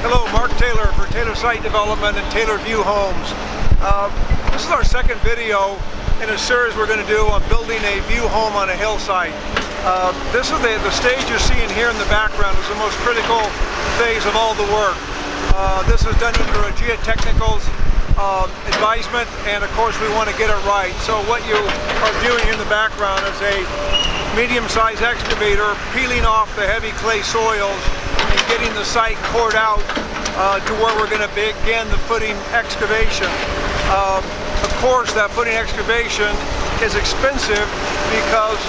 Hello, Mark Taylor for Taylor Site Development and Taylor View Homes. This is our second video in a series we're going to do on building a view home on a hillside. This is the stage you're seeing here in the background is the most critical phase of all the work. This is done under a geotechnicals advisement, and of course we want to get it right. So what you are viewing in the background is a medium-sized excavator peeling off the heavy clay soils and getting the site cored out to where we're going to begin the footing excavation. Of course, that footing excavation is expensive because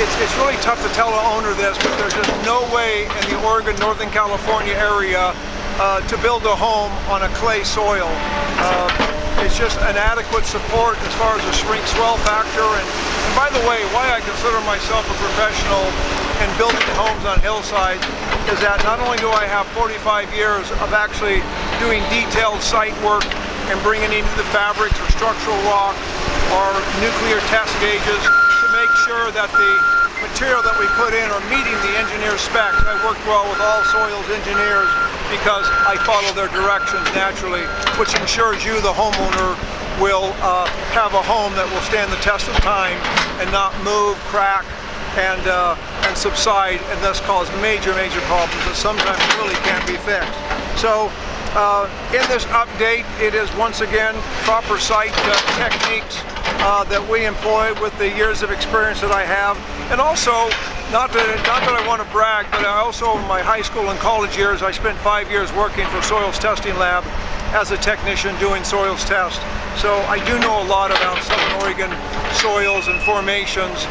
it's really tough to tell the owner this, but there's just no way in the Oregon, Northern California area to build a home on a clay soil. It's just an adequate support as far as the shrink swell factor. And by the way, why I consider myself a professional in building homes on hillsides is that not only do I have 45 years of actually doing detailed site work and bringing in the fabrics or structural rock or nuclear test gauges to make sure that the material that we put in are meeting the engineer specs. I work well with all soils engineers because I follow their directions naturally, which ensures you, the homeowner, will have a home that will stand the test of time and not move, crack, and subside, and thus cause major problems that sometimes really can't be fixed. So in this update, it is once again proper site techniques that we employ with the years of experience that I have. And also, not that I want to brag, but I also, in my high school and college years, I spent 5 years working for Soils Testing Lab as a technician doing soils test. So I do know a lot about Southern Oregon soils and formations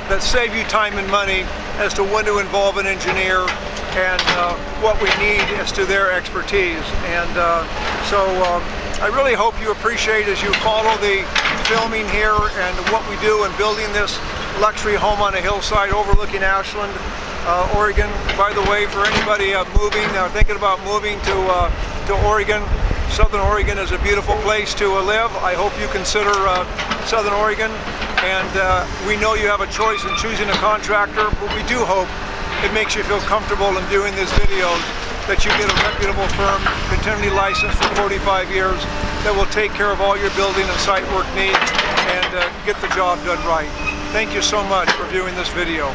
that save you time and money as to when to involve an engineer and what we need as to their expertise. And so I really hope you appreciate as you follow the filming here and what we do in building this luxury home on a hillside overlooking Ashland, Oregon. By the way, for anybody moving or thinking about moving to Oregon, Southern Oregon is a beautiful place to live. I hope you consider Southern Oregon, and we know you have a choice in choosing a contractor, but we do hope it makes you feel comfortable in viewing these videos that you get a reputable firm, continually licensed for 45 years, that will take care of all your building and site work needs and get the job done right. Thank you so much for viewing this video.